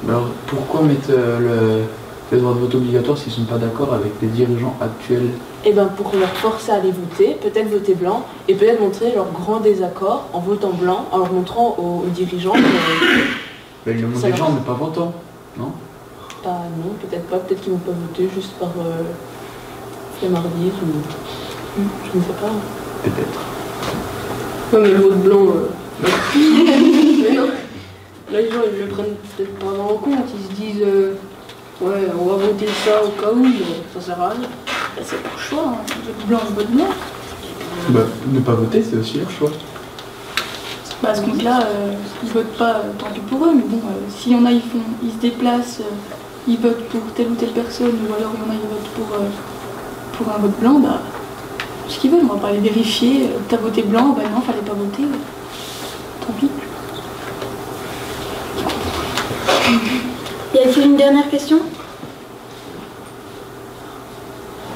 Alors pourquoi mettre le droit de vote obligatoire s'ils ne sont pas d'accord avec les dirigeants actuels? Eh ben pour leur forcer à aller voter, peut-être voter blanc, et peut-être montrer leur grand désaccord en votant blanc, en leur montrant aux dirigeants que... Ils le montrent déjà en ne pas votant, non? Non, peut-être pas, peut-être qu'ils vont pas voter juste par flemmardise ou... Je ne sais pas. Peut-être. Ouais, mais le vote blanc... Mais non. Là, les gens, ils le prennent peut-être pas en compte, ils se disent... ouais, on va voter ça au cas où, ça sert à rien. C'est leur choix, hein. Vote blanc ou vote blanc. Ne pas voter, c'est aussi leur choix. Bah, à ce compte-là, ils votent pas tant pis pour eux, mais bon, s'il y en a, ils se déplacent, ils votent pour telle ou telle personne, ou alors il y en a, ils votent pour un vote blanc, bah, ce qu'ils veulent, on va pas les vérifier. T'as voté blanc, bah non, fallait pas voter. Tant pis. Y a-t-il une dernière question?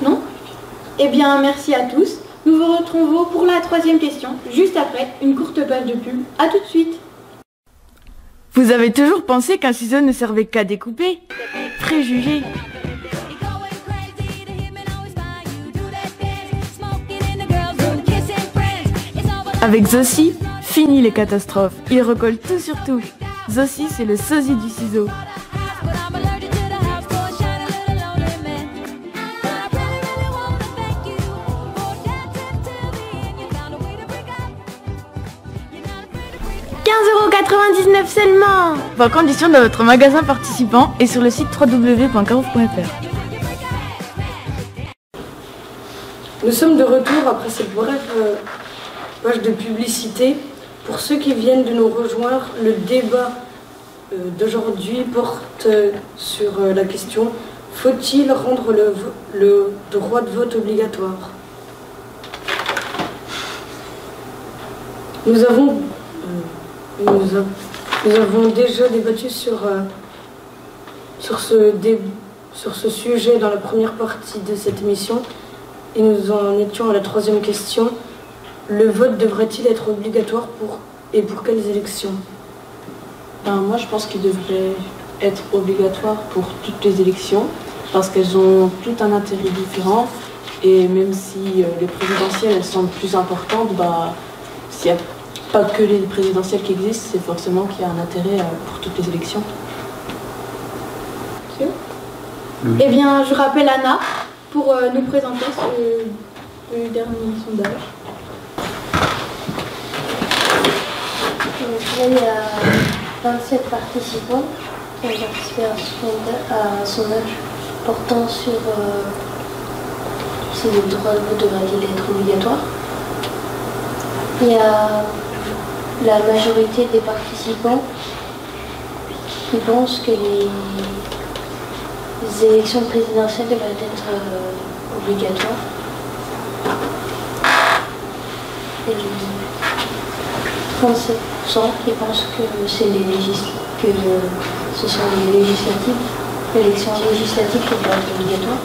Non? Eh bien, merci à tous. Nous vous retrouvons pour la 3e question, juste après une courte page de pub. A tout de suite. Vous avez toujours pensé qu'un ciseau ne servait qu'à découper? Préjugé. Avec Zossi, fini les catastrophes. Il recolle tout sur tout. Zossi, c'est le sosie du ciseau. €15,99 seulement. Vos conditions dans votre magasin participant et sur le site www.carouf.fr. Nous sommes de retour après cette brève page de publicité. Pour ceux qui viennent de nous rejoindre, le débat d'aujourd'hui porte sur la question: faut-il rendre le droit de vote obligatoire? Nous avons déjà débattu sur ce sujet dans la première partie de cette émission et nous en étions à la 3e question. Le vote devrait-il être obligatoire pour quelles élections? Moi, je pense qu'il devrait être obligatoire pour toutes les élections parce qu'elles ont tout un intérêt différent et même si les présidentielles elles semblent plus importantes, s'il n'y a pas que les présidentielles qui existent, c'est forcément qu'il y a un intérêt pour toutes les élections. Eh bien, je rappelle Anna pour nous présenter ce dernier sondage. Donc là, il y a 27 participants qui ont participé à un sondage portant sur si le droit de vote devrait-il être obligatoire. Il y a la majorité des participants qui pensent que les élections présidentielles devraient être obligatoires. Et 37% qui pensent que ce sont les législatives, l'élection législative qui doit être obligatoire.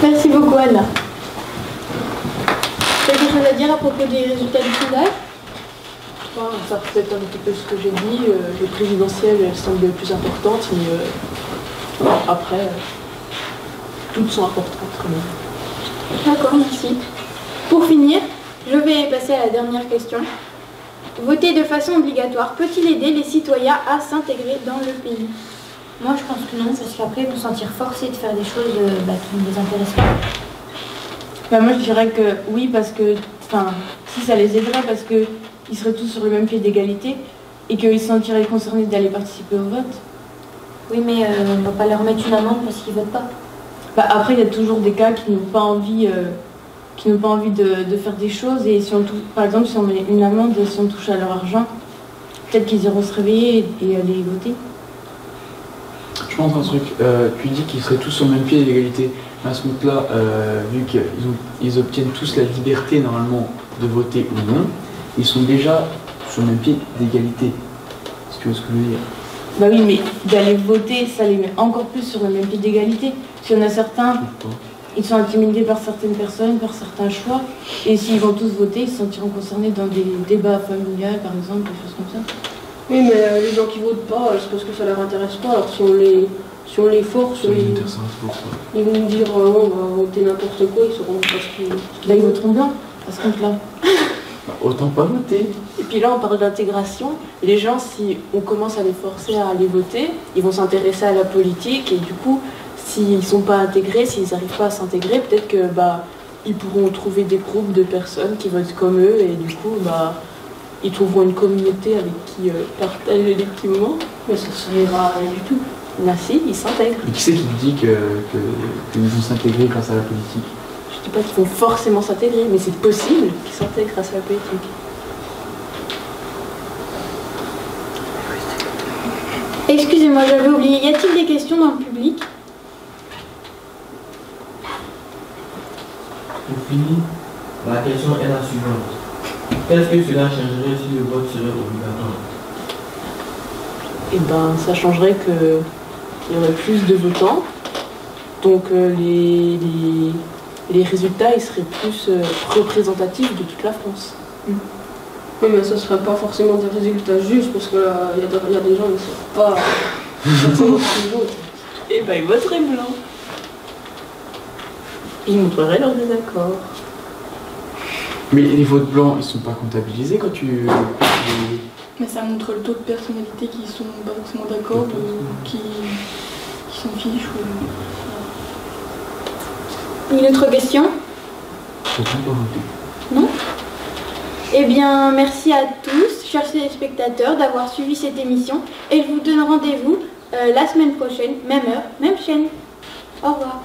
Merci beaucoup Anna. Tu as quelque chose à dire à propos des résultats du sondage? Ça reflète un petit peu ce que j'ai dit. Les présidentielles elles semblent plus importantes, mais après, toutes sont importantes quand même. D'accord, merci. Pour finir, je vais passer à la dernière question. Voter de façon obligatoire peut-il aider les citoyens à s'intégrer dans le pays? Moi, je pense que non, parce qu'après, ils vont se sentir forcés de faire des choses qui ne les intéressent pas. Moi, je dirais que oui, parce que, si ça les aiderait, parce qu'ils seraient tous sur le même pied d'égalité et qu'ils se sentiraient concernés d'aller participer au vote. Oui, mais on ne va pas leur mettre une amende parce qu'ils ne votent pas. Après, il y a toujours des cas qui n'ont pas envie, de faire des choses. Et si on par exemple, si on met une amende, si on touche à leur argent, peut-être qu'ils iront se réveiller et aller voter. Je pense un truc, tu dis qu'ils seraient tous sur le même pied d'égalité. Mais à ce moment-là, vu qu'ils obtiennent tous la liberté normalement de voter ou non, ils sont déjà sur le même pied d'égalité. Est-ce que tu vois ce que je veux dire? Oui, mais d'aller voter, ça les met encore plus sur le même pied d'égalité. S'il y en a certains ils sont intimidés par certaines personnes, par certains choix. Et s'ils vont tous voter, ils se sentiront concernés dans des débats familiales, par exemple, des choses comme ça. Oui, mais les gens qui votent pas, c'est parce que ça leur intéresse pas. Alors si on les force, ils vont nous dire on va voter n'importe quoi, ils sauront pas ce qu'ils... Là, ils voteront blanc, à ce compte-là. Bah, autant pas voter. Et puis là, on parle d'intégration. Les gens, si on commence à les forcer à aller voter, ils vont s'intéresser à la politique et du coup, s'ils ne sont pas intégrés, s'ils n'arrivent pas à s'intégrer, peut-être que ils pourront trouver des groupes de personnes qui votent comme eux et du coup, ils trouveront une communauté avec qui partager des petits moments. Mais ça ne servira à rien du tout. Là, si, ils s'intègrent. Et qui c'est qui te dit qu'ils vont s'intégrer grâce à la politique? Je ne dis pas qu'ils vont forcément s'intégrer, mais c'est possible qu'ils s'intègrent grâce à la politique. Excusez-moi, j'avais oublié. Y a-t-il des questions dans le public? Pour finir, la question est la suivante. Qu'est-ce que cela changerait si le vote serait obligatoire? Eh ben, ça changerait qu'il y aurait plus de votants. Donc les résultats ils seraient plus représentatifs de toute la France. Oui, mais ça ne serait pas forcément des résultats justes parce que là, il y a des gens qui ne savent pas forcément ce qu'ils votent. Eh ben, ils voteraient blanc. Ils montreraient leur désaccord. Mais les votes blancs, ils sont pas comptabilisés quand tu... Mais ça montre le taux de personnalité qui sont pas forcément d'accord ou qui s'en fichent. Une autre question? Faut pas voter. Non? Eh bien, merci à tous, chers téléspectateurs, d'avoir suivi cette émission et je vous donne rendez-vous la semaine prochaine, même heure, même chaîne. Au revoir.